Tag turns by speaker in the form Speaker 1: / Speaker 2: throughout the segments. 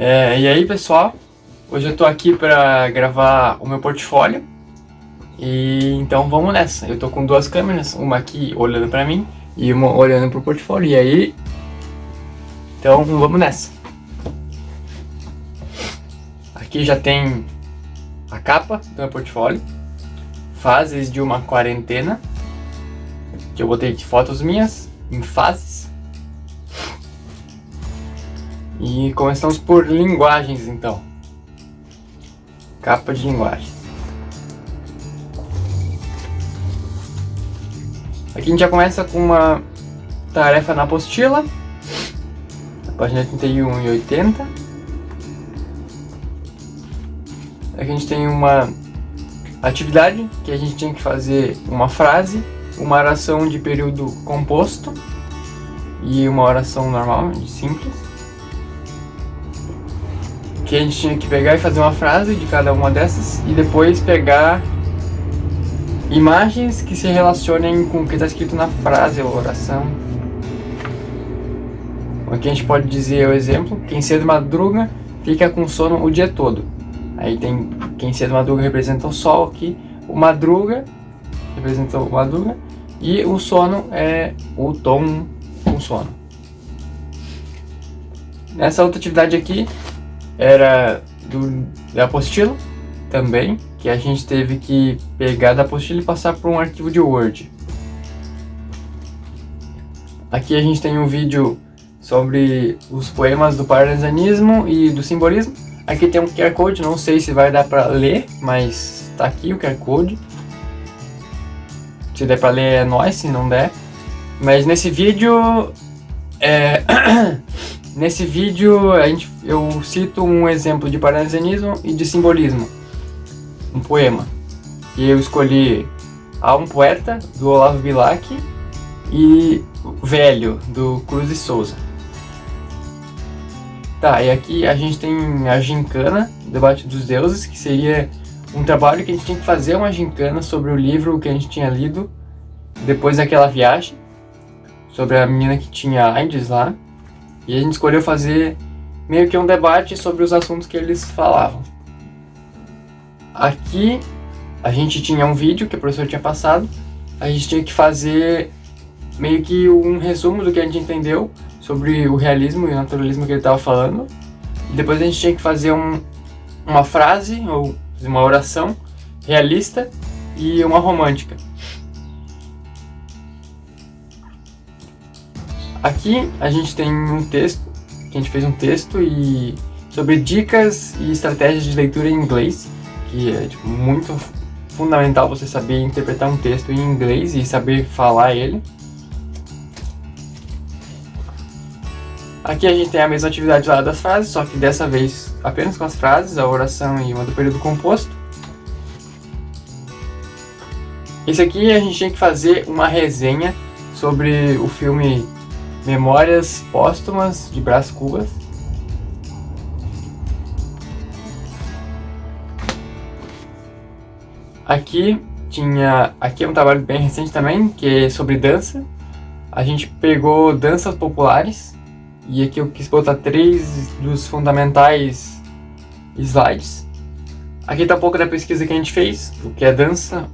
Speaker 1: E aí, pessoal, hoje eu tô aqui para gravar o meu portfólio e então vamos nessa. Eu tô com duas câmeras, uma aqui olhando para mim e uma olhando pro portfólio. E aí, então vamos nessa. Aqui já tem a capa do meu portfólio, fases de uma quarentena, que eu botei aqui fotos minhas em fases. E começamos por linguagens, então. Capa de linguagem. Aqui a gente já começa com uma tarefa na apostila, página 31 e 80. Aqui a gente tem uma atividade que a gente tinha que fazer uma frase, uma oração de período composto e uma oração normal, simples. Que a gente tinha que pegar e fazer uma frase de cada uma dessas e depois pegar imagens que se relacionem com o que está escrito na frase ou oração. Aqui a gente pode dizer o exemplo: quem cedo madruga fica com sono o dia todo. Aí tem quem cedo madruga representa o sol aqui, o madruga representa o madruga e o sono é o tom com sono. Nessa outra atividade aqui era da apostila também, que a gente teve que pegar da apostila e passar por um arquivo de Word. Aqui a gente tem um vídeo sobre os poemas do parnasianismo e do simbolismo. Aqui tem um QR Code, não sei se vai dar para ler, mas tá aqui o QR Code. Se der para ler é nóis, se não der. Mas nesse vídeo nesse vídeo eu cito um exemplo de parnasianismo e de simbolismo, um poema. E eu escolhi Há um Poeta, do Olavo Bilac, e Velho, do Cruz e Souza. Tá, e aqui a gente tem a gincana, Debate dos Deuses, que seria um trabalho que a gente tinha que fazer uma gincana sobre o livro que a gente tinha lido depois daquela viagem, sobre a menina que tinha AIDS lá. E a gente escolheu fazer meio que um debate sobre os assuntos que eles falavam. Aqui a gente tinha um vídeo que o professor tinha passado. A gente tinha que fazer meio que um resumo do que a gente entendeu sobre o realismo e o naturalismo que ele estava falando. E depois a gente tinha que fazer uma frase ou uma oração realista e uma romântica. Aqui a gente tem um texto, que a gente fez um texto sobre dicas e estratégias de leitura em inglês, que é muito fundamental você saber interpretar um texto em inglês e saber falar ele. Aqui a gente tem a mesma atividade lá das frases, só que dessa vez apenas com as frases, a oração e uma do período composto. Esse aqui a gente tinha que fazer uma resenha sobre o filme Memórias Póstumas de Brás Cubas. Aqui é um trabalho bem recente também, que é sobre dança. A gente pegou danças populares e aqui eu quis botar 3 dos fundamentais slides. Aqui está um pouco da pesquisa que a gente fez, o que é dança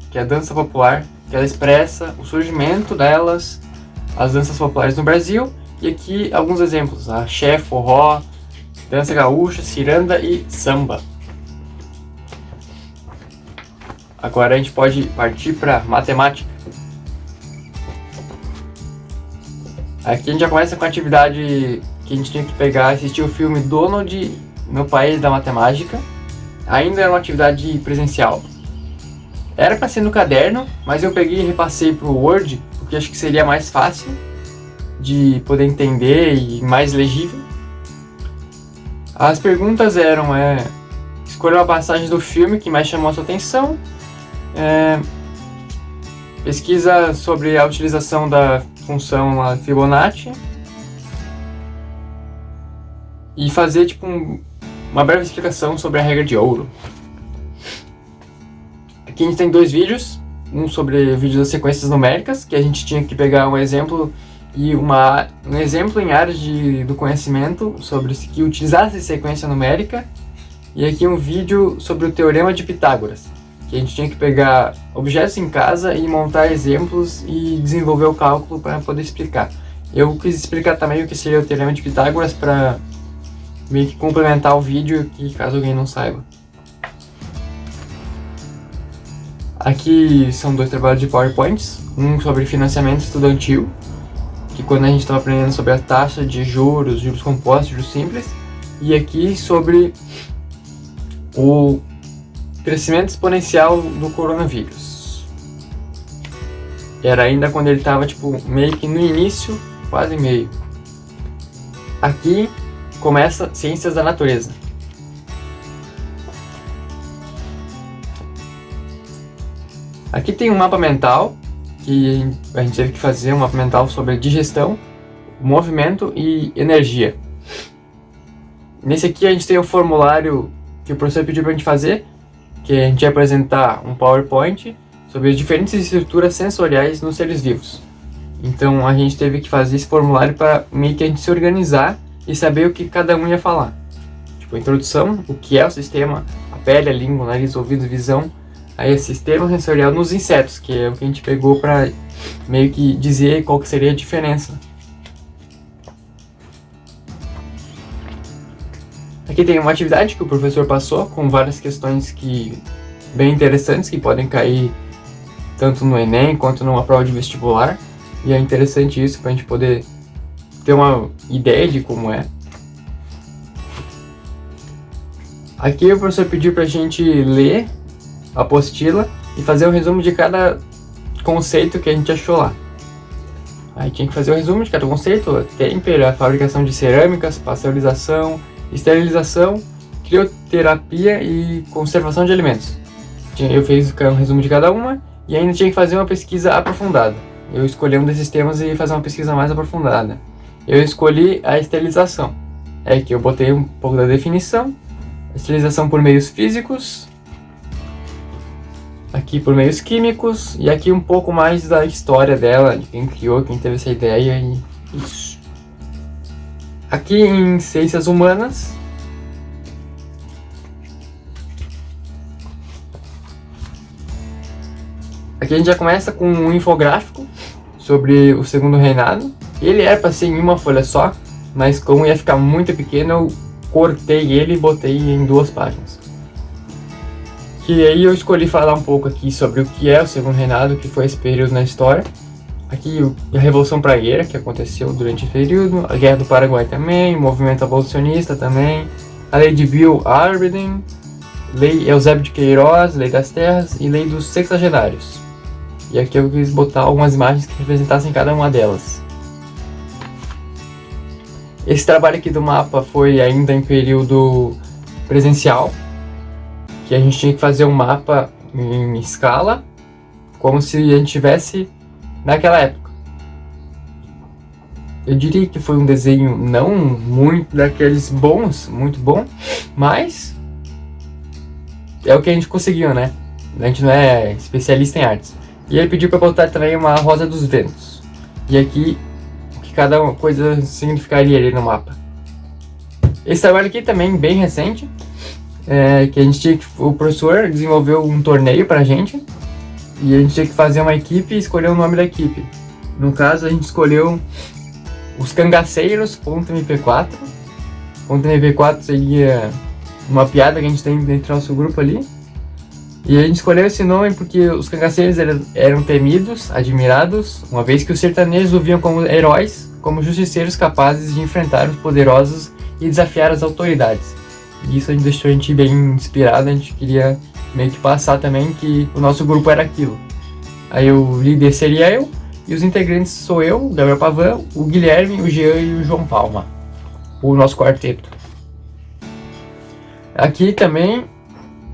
Speaker 1: popular, que ela expressa o surgimento delas, as danças populares no Brasil, e aqui alguns exemplos: axé, forró, dança gaúcha, ciranda e samba. Agora a gente pode partir para matemática. Aqui a gente já começa com a atividade que a gente tinha que pegar e assistir o filme Donald no País da Matemática. Ainda era uma atividade presencial. Era para ser no caderno, mas eu peguei e repassei para o Word, porque acho que seria mais fácil de poder entender e mais legível. As perguntas eram: escolha uma passagem do filme que mais chamou a sua atenção, pesquisa sobre a utilização da função Fibonacci e fazer uma breve explicação sobre a regra de ouro. Aqui a gente tem 2 vídeos, um sobre vídeos das sequências numéricas, que a gente tinha que pegar um exemplo e um exemplo em áreas do conhecimento sobre que utilizasse sequência numérica, e aqui um vídeo sobre o Teorema de Pitágoras, que a gente tinha que pegar objetos em casa e montar exemplos e desenvolver o cálculo para poder explicar. Eu quis explicar também o que seria o Teorema de Pitágoras para meio que complementar o vídeo aqui, caso alguém não saiba. Aqui são 2 trabalhos de PowerPoints, um sobre financiamento estudantil, que quando a gente estava aprendendo sobre a taxa de juros, juros compostos, juros simples, e aqui sobre o crescimento exponencial do coronavírus. Era ainda quando ele estava meio que no início, quase meio. Aqui começa Ciências da Natureza. Aqui tem um mapa mental, que a gente teve que fazer um mapa mental sobre digestão, movimento e energia. Nesse aqui a gente tem o formulário que o professor pediu para a gente fazer, que a gente ia apresentar um PowerPoint sobre as diferentes estruturas sensoriais nos seres vivos. Então a gente teve que fazer esse formulário para meio que a gente se organizar e saber o que cada um ia falar. Tipo, a introdução, o que é o sistema, a pele, a língua, o nariz, o ouvido, a visão. Aí o sistema sensorial nos insetos, que é o que a gente pegou para meio que dizer qual que seria a diferença. Aqui tem uma atividade que o professor passou com várias questões bem interessantes que podem cair tanto no Enem quanto numa prova de vestibular. E é interessante isso para a gente poder ter uma ideia de como é. Aqui o professor pediu para a gente ler a apostila e fazer um resumo de cada conceito que a gente achou lá. Aí tinha que fazer o resumo de cada conceito: têmpera, fabricação de cerâmicas, pasteurização, esterilização, crioterapia e conservação de alimentos. Eu fiz um resumo de cada uma e ainda tinha que fazer uma pesquisa aprofundada. Eu escolhi um desses temas e fazer uma pesquisa mais aprofundada. Eu escolhi a esterilização. É que eu botei um pouco da definição, esterilização por meios físicos, aqui por meios químicos, e aqui um pouco mais da história dela, de quem criou, quem teve essa ideia e isso. Aqui em Ciências Humanas, aqui a gente já começa com um infográfico sobre o Segundo Reinado. Ele era para ser em uma folha só, mas como ia ficar muito pequeno, eu cortei ele e botei em 2 páginas. Que aí eu escolhi falar um pouco aqui sobre o que é o Segundo Reinado, que foi esse período na história. Aqui a Revolução Pragueira, que aconteceu durante esse período, a Guerra do Paraguai também, o movimento abolicionista também, a Lei de Bill Arden, Lei Eusébio de Queiroz, Lei das Terras e Lei dos Sexagenários. E aqui eu quis botar algumas imagens que representassem cada uma delas. Esse trabalho aqui do mapa foi ainda em período presencial, que a gente tinha que fazer um mapa em escala, como se a gente estivesse naquela época. Eu diria que foi um desenho não muito daqueles bons, muito bom, mas é o que a gente conseguiu, né? A gente não é especialista em artes. E ele pediu para botar também uma rosa dos ventos. E aqui, o que cada coisa significaria ali no mapa. Esse trabalho aqui também bem recente, que a gente tinha que, o professor desenvolveu um torneio pra gente, e a gente tinha que fazer uma equipe e escolher o nome da equipe. No caso, a gente escolheu os Cangaceiros.mp4. .mp4 seria uma piada que a gente tem dentro do nosso grupo ali. E a gente escolheu esse nome porque os cangaceiros eram temidos, admirados, uma vez que os sertanejos o viam como heróis, como justiceiros capazes de enfrentar os poderosos e desafiar as autoridades. E isso deixou a gente bem inspirado, a gente queria meio que passar também que o nosso grupo era aquilo. Aí o líder seria eu, e os integrantes sou eu, Gabriel Pavan, o Guilherme, o Jean e o João Palma, o nosso quarteto. Aqui também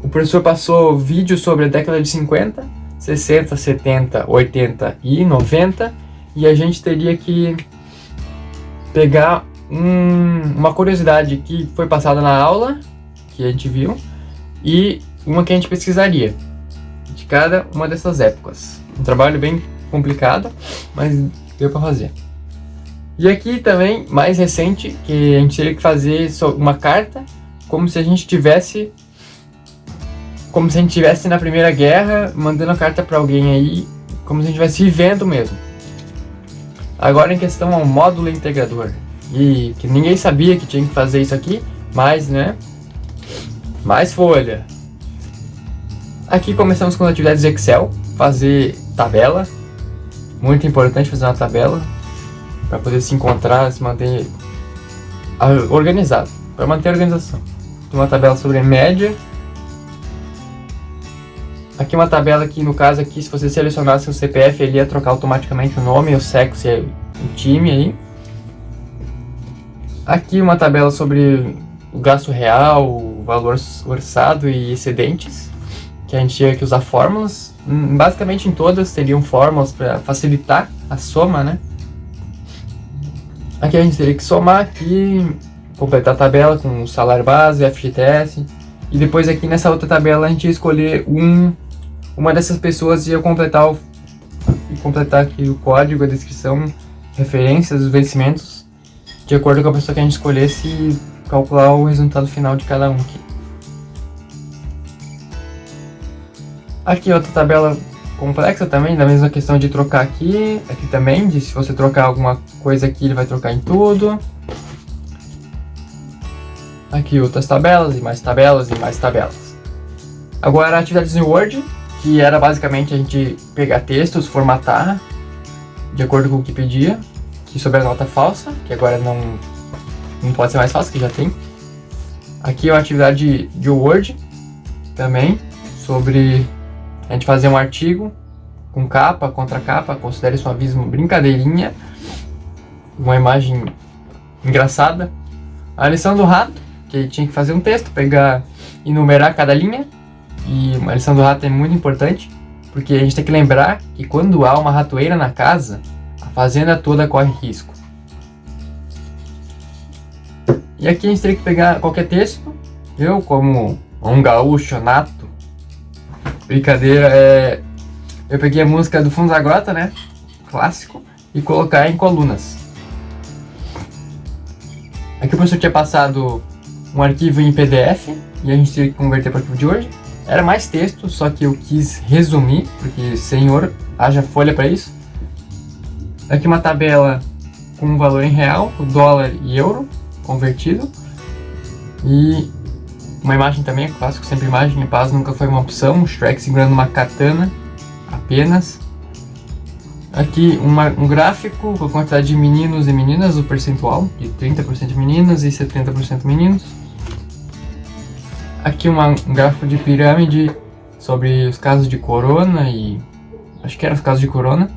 Speaker 1: o professor passou vídeos sobre a década de 50, 60, 70, 80 e 90, e a gente teria que pegar uma curiosidade que foi passada na aula, que a gente viu, e uma que a gente pesquisaria, de cada uma dessas épocas. Um trabalho bem complicado, mas deu para fazer. E aqui também, mais recente, que a gente teria que fazer uma carta como se a gente tivesse na Primeira Guerra, mandando a carta para alguém aí, como se a gente estivesse vivendo mesmo. Agora em questão ao módulo integrador, e que ninguém sabia que tinha que fazer isso aqui, mas né, mais folha. Aqui começamos com as atividades Excel, fazer tabela, muito importante fazer uma tabela, para poder se encontrar, se manter organizado, para manter a organização. Uma tabela sobre média. Aqui uma tabela que, no caso aqui, se você selecionasse o CPF, ele ia trocar automaticamente o nome, o sexo e o time aí. Aqui uma tabela sobre o gasto real, o valor orçado e excedentes, que a gente tinha que usar fórmulas. Basicamente em todas teriam fórmulas para facilitar a soma, né? Aqui a gente teria que somar aqui, completar a tabela com o salário base, FGTS, e depois aqui nessa outra tabela a gente ia escolher uma dessas pessoas e ia completar aqui o código, a descrição, referências, os vencimentos, de acordo com a pessoa que a gente escolhesse e calcular o resultado final de cada um aqui. Aqui outra tabela complexa também, da mesma questão de trocar aqui também, de se você trocar alguma coisa aqui, ele vai trocar em tudo. Aqui outras tabelas, e mais tabelas, e mais tabelas. Agora atividades em Word, que era basicamente a gente pegar textos, formatar, de acordo com o que pedia, que sobre a nota falsa, que agora não pode ser mais falsa, que já tem. Aqui é uma atividade de Word, também, sobre a gente fazer um artigo com capa, contra capa, considere isso um aviso, uma brincadeirinha, uma imagem engraçada. A lição do rato, que tinha que fazer um texto, pegar e numerar cada linha, e a lição do rato é muito importante, porque a gente tem que lembrar que quando há uma ratoeira na casa, a fazenda toda corre risco. E aqui a gente teria que pegar qualquer texto, eu como um gaúcho nato, brincadeira, eu peguei a música do Fundo da Grota, né, clássico, e colocar em colunas. Aqui o professor tinha passado um arquivo em PDF, e a gente teria que converter para o arquivo de Word. Era mais texto, só que eu quis resumir, porque senhor, haja folha para isso. Aqui uma tabela com um valor em real, o dólar e euro, convertido. E uma imagem também, é clássico, sempre imagem, e paz nunca foi uma opção, o Shrek segurando uma katana, apenas. Aqui um gráfico com a quantidade de meninos e meninas, o percentual, de 30% meninas e 70% meninos. Aqui um gráfico de pirâmide sobre os casos de corona e... acho que eram os casos de corona.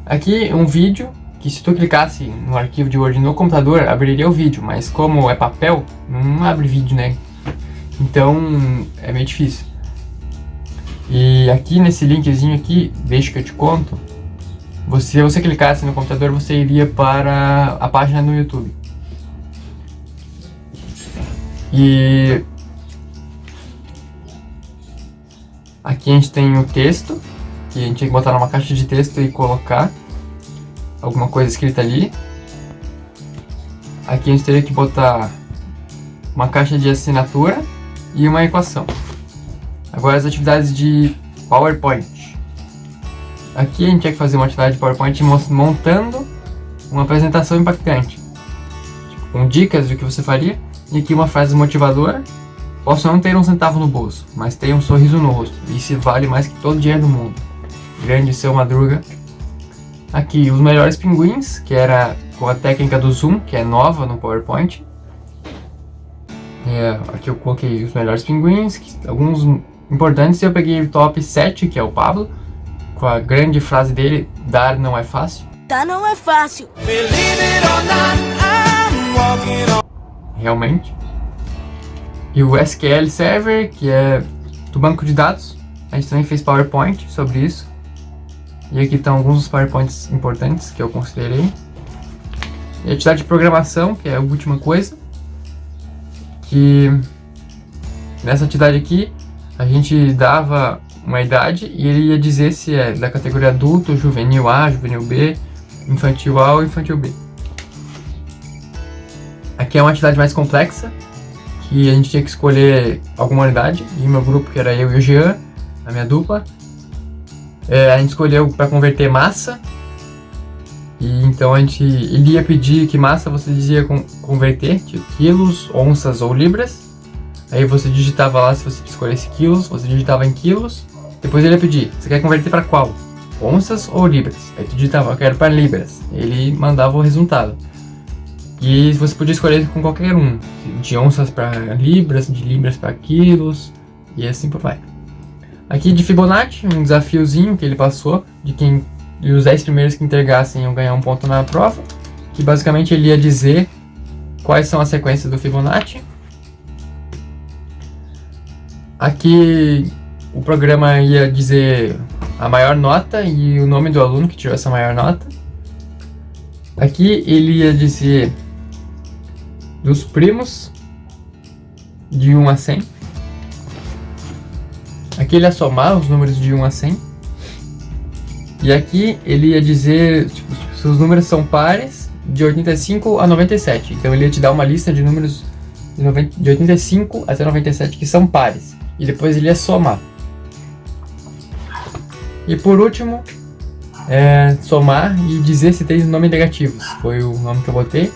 Speaker 1: Aqui um vídeo que se tu clicasse no arquivo de Word no computador, abriria o vídeo, mas como é papel, não abre vídeo, né? Então é meio difícil. E aqui nesse linkzinho aqui, deixa que eu te conto, se você clicasse no computador, você iria para a página no YouTube. E aqui a gente tem o texto, que a gente tem que botar numa caixa de texto e colocar alguma coisa escrita ali. Aqui a gente teria que botar uma caixa de assinatura e uma equação. Agora as atividades de PowerPoint. Aqui a gente tinha que fazer uma atividade de PowerPoint montando uma apresentação impactante, tipo, com dicas do que você faria. E aqui uma frase motivadora. Posso não ter um centavo no bolso, mas tenho um sorriso no rosto. Isso vale mais que todo o dinheiro do mundo. Grande Seu Madruga. Aqui os melhores pinguins, que era com a técnica do zoom, que é nova no PowerPoint. Aqui eu coloquei os melhores pinguins, alguns importantes. Eu peguei o top 7, que é o Pablo, com a grande frase dele: dar não é fácil.
Speaker 2: Dar não é fácil.
Speaker 1: Realmente. E o SQL Server, que é do banco de dados. A gente também fez PowerPoint sobre isso. E aqui estão alguns dos PowerPoints importantes que eu considerei. E a atividade de programação, que é a última coisa. Que nessa atividade aqui a gente dava uma idade e ele ia dizer se é da categoria adulto, juvenil A, juvenil B, infantil A ou infantil B. Aqui é uma atividade mais complexa, que a gente tinha que escolher alguma unidade, e o meu grupo, que era eu e o Jean, a minha dupla, a gente escolheu para converter massa, e então ele ia pedir que massa você dizia converter, tipo quilos, onças ou libras. Aí você digitava lá, se você escolhesse quilos, você digitava em quilos. Depois ele ia pedir, você quer converter para qual? Onças ou libras? Aí tu digitava, eu quero para libras. Ele mandava o resultado. E você podia escolher com qualquer um, de onças para libras, de libras para quilos, e assim por vai. Aqui de Fibonacci, um desafiozinho que ele passou, de os 10 primeiros que entregassem iam ganhar um ponto na prova, que basicamente ele ia dizer quais são as sequências do Fibonacci. Aqui o programa ia dizer a maior nota e o nome do aluno que tirou essa maior nota. Aqui ele ia dizer dos primos de 1 a 100. Aqui ele ia somar os números de 1 a 100. E aqui ele ia dizer, se os números são pares, de 85 a 97. Então ele ia te dar uma lista de números de 85 até 97 que são pares. E depois ele ia somar. E por último, somar e dizer se tem nome negativos. Foi o nome que eu botei.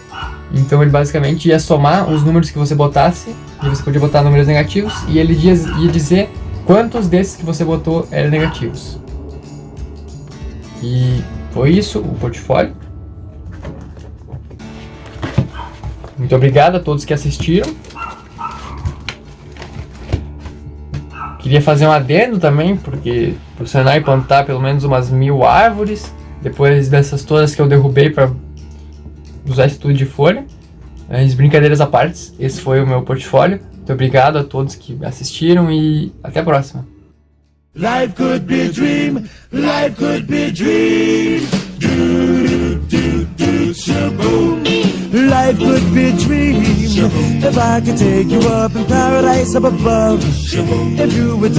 Speaker 1: Então ele basicamente ia somar os números que você botasse, e você podia botar números negativos, e ele ia dizer quantos desses que você botou eram negativos. E foi isso, o portfólio. Muito obrigado a todos que assistiram. Queria fazer um adendo também, porque o Senai plantar pelo menos umas 1000 árvores, depois dessas todas que eu derrubei para usar estudo de folha. As brincadeiras à parte, esse foi o meu portfólio. Muito obrigado a todos que assistiram e até a próxima.
Speaker 2: Life could be a dream, life could be a dream. Shaboom. Life could be a dream. If I could take you up in paradise up above. If you would